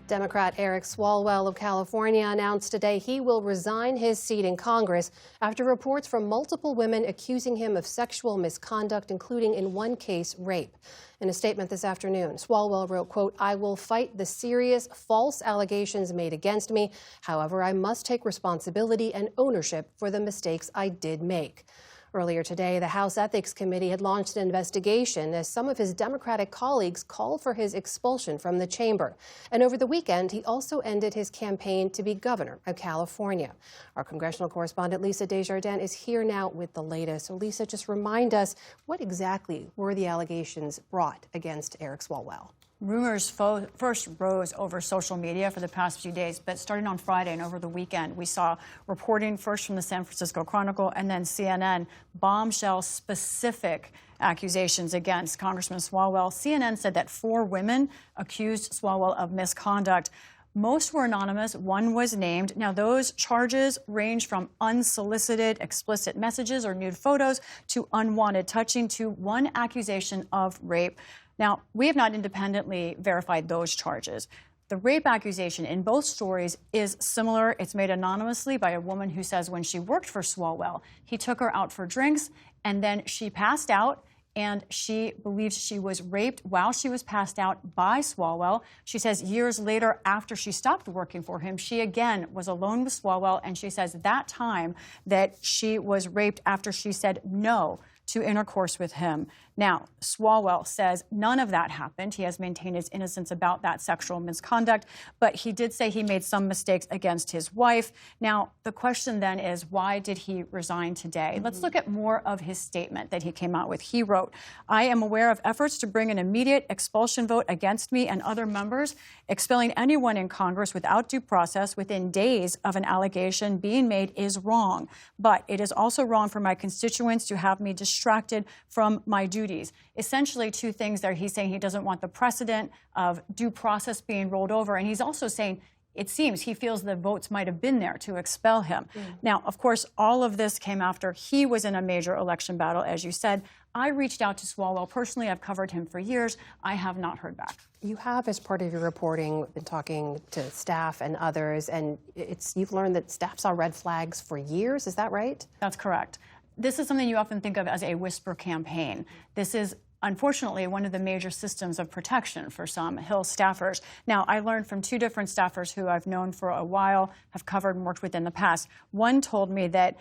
Democrat Eric Swalwell of California announced today he will resign his seat in Congress after reports from multiple women accusing him of sexual misconduct, including in one case, rape. In a statement this afternoon, Swalwell wrote, quote, "I will fight the serious false allegations made against me. However, I must take responsibility and ownership for the mistakes I did make." Earlier today, the House Ethics Committee had launched an investigation as some of his Democratic colleagues called for his expulsion from the chamber. And over the weekend, he also ended his campaign to be governor of California. Our congressional correspondent Lisa Desjardins is here now with the latest. So Lisa, just remind us, what exactly were the allegations brought against Eric Swalwell? Rumors first rose over social media for the past few days, but starting on Friday and over the weekend, we saw reporting first from the San Francisco Chronicle and then CNN, bombshell-specific accusations against Congressman Swalwell. CNN said that 4 women accused Swalwell of misconduct. Most were anonymous. One was named. Now, those charges range from unsolicited, explicit messages or nude photos to unwanted touching to one accusation of rape. Now, we have not independently verified those charges. The rape accusation in both stories is similar. It's made anonymously by a woman who says when she worked for Swalwell, he took her out for drinks and then she passed out, and she believes she was raped while she was passed out by Swalwell. She says years later, after she stopped working for him, she again was alone with Swalwell, and she says that time that she was raped after she said no to intercourse with him. Now, Swalwell says none of that happened. He has maintained his innocence about that sexual misconduct, but he did say he made some mistakes against his wife. Now, the question then is, why did he resign today? Let's look at more of his statement that he came out with. He wrote, "I am aware of efforts to bring an immediate expulsion vote against me and other members. Expelling anyone in Congress without due process within days of an allegation being made is wrong. But it is also wrong for my constituents to have me distracted from my duties." Essentially, 2 things there. He's saying he doesn't want the precedent of due process being rolled over. And he's also saying it seems he feels the votes might have been there to expel him. Now, of course, all of this came after he was in a major election battle, as you said. I reached out to Swalwell personally. I've covered him for years. I have not heard back. You have, as part of your reporting, been talking to staff and others, and you've learned that staff saw red flags for years. Is that right? That's correct. This is something you often think of as a whisper campaign. This is, unfortunately, one of the major systems of protection for some Hill staffers. Now, I learned from 2 different staffers who I've known for a while, have covered and worked with in the past. One told me that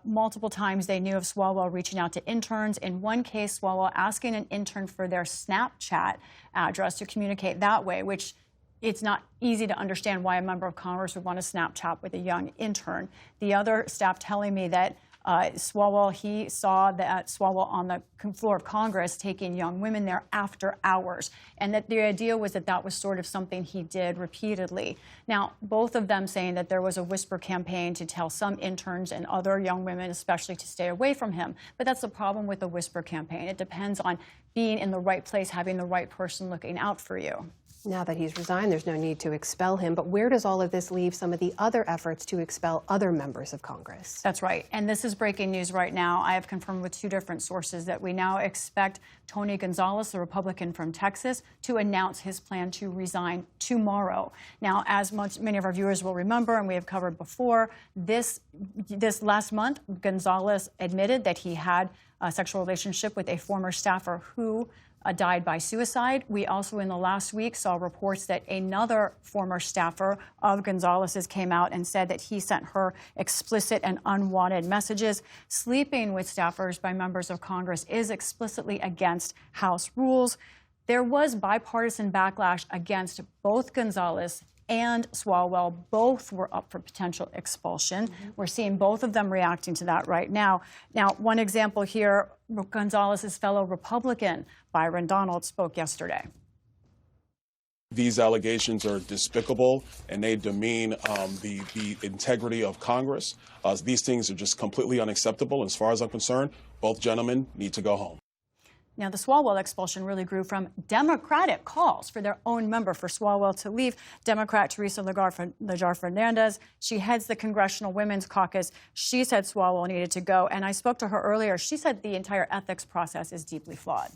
multiple times they knew of Swalwell reaching out to interns. In one case, Swalwell asking an intern for their Snapchat address to communicate that way, which it's not easy to understand why a member of Congress would want to Snapchat with a young intern. The other staff telling me that Swalwell, he saw that Swalwell on the floor of Congress taking young women there after hours, and that the idea was that that was sort of something he did repeatedly. Now, both of them saying that there was a whisper campaign to tell some interns and other young women especially to stay away from him. But that's the problem with the whisper campaign. It depends on being in the right place, having the right person looking out for you. Now that he's resigned, there's no need to expel him. But where does all of this leave some of the other efforts to expel other members of Congress? That's right. And this is breaking news right now. I have confirmed with 2 different sources that we now expect Tony Gonzalez, the Republican from Texas, to announce his plan to resign tomorrow. Now, as many of our viewers will remember, and we have covered before, this last month, Gonzalez admitted that he had a sexual relationship with a former staffer who died by suicide. We also, in the last week, saw reports that another former staffer of Gonzalez's came out and said that he sent her explicit and unwanted messages. Sleeping with staffers by members of Congress is explicitly against House rules. There was bipartisan backlash against both Gonzalez and Swalwell. Both were up for potential expulsion. We're seeing both of them reacting to that right now. Now, one example here, Gonzalez's fellow Republican, Byron Donald, spoke yesterday. These allegations are despicable, and they demean the integrity of Congress. These things are just completely unacceptable. As far as I'm concerned, both gentlemen need to go home. Now, the Swalwell expulsion really grew from Democratic calls for their own member for Swalwell to leave. Democrat Teresa Legar Fernandez, she heads the Congressional Women's Caucus. She said Swalwell needed to go, and I spoke to her earlier. She said the entire ethics process is deeply flawed.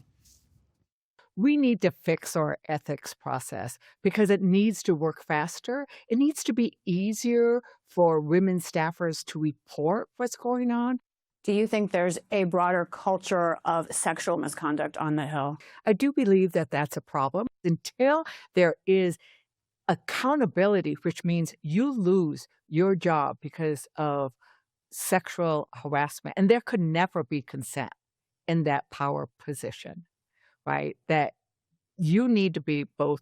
we need to fix our ethics process because it needs to work faster. It needs to be easier for women staffers to report what's going on. Do you think there's a broader culture of sexual misconduct on the Hill? I do believe that that's a problem. Until there is accountability, which means you lose your job because of sexual harassment, and there could never be consent in that power position, right? That you need to be both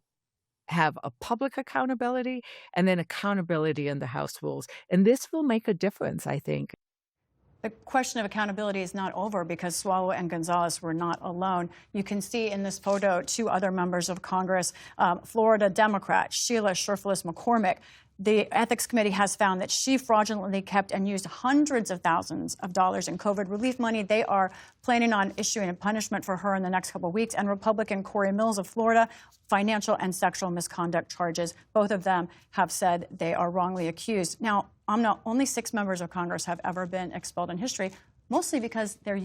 have a public accountability and then accountability in the House rules. And this will make a difference, I think. The question of accountability is not over because Swalwell and Gonzalez were not alone. You can see in this photo 2 other members of Congress, Florida Democrat Sheila Sherflis McCormick. The Ethics Committee has found that she fraudulently kept and used hundreds of thousands of dollars in COVID relief money. They are planning on issuing a punishment for her in the next couple of weeks. And Republican Corey Mills of Florida, financial and sexual misconduct charges. Both of them have said they are wrongly accused. Now, only 6 members of Congress have ever been expelled in history, mostly because they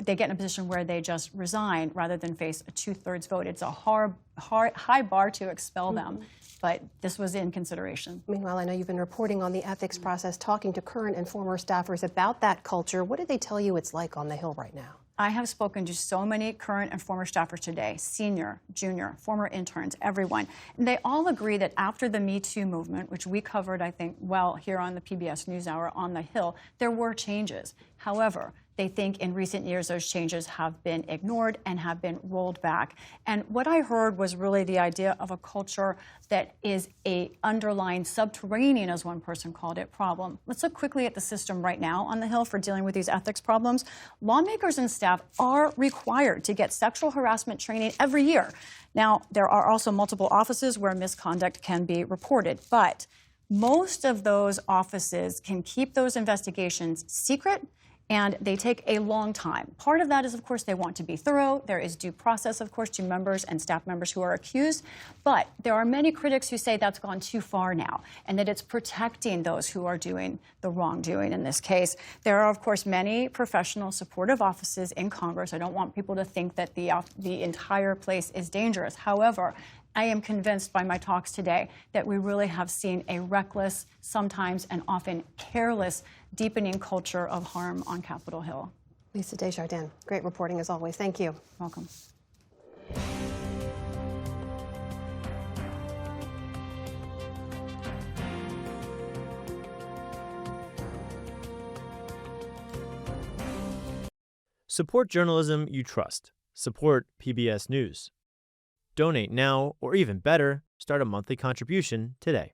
get in a position where they just resign rather than face a 2/3 vote. It's a high bar to expel them, but this was in consideration. Meanwhile, I know you've been reporting on the ethics process, talking to current and former staffers about that culture. What did they tell you it's like on the Hill right now? I have spoken to so many current and former staffers today, senior, junior, former interns, everyone. And they all agree that after the Me Too movement, which we covered, I think, well here on the PBS News Hour on the Hill, there were changes. However, they think in recent years those changes have been ignored and have been rolled back. And what I heard was really the idea of a culture that is a underlying subterranean, as one person called it, problem. Let's look quickly at the system right now on the Hill for dealing with these ethics problems. Lawmakers and staff are required to get sexual harassment training every year. Now, there are also multiple offices where misconduct can be reported, but most of those offices can keep those investigations secret, and they take a long time. Part of that is, of course, they want to be thorough. There is due process, of course, to members and staff members who are accused. But there are many critics who say that's gone too far now and that it's protecting those who are doing the wrongdoing in this case. There are, of course, many professional supportive offices in Congress. I don't want people to think that the entire place is dangerous. However, I am convinced by my talks today that we really have seen a reckless, sometimes and often careless, deepening culture of harm on Capitol Hill. Lisa Desjardins, great reporting as always. Thank you. Welcome. Support journalism you trust. Support PBS News. Donate now, or even better, start a monthly contribution today.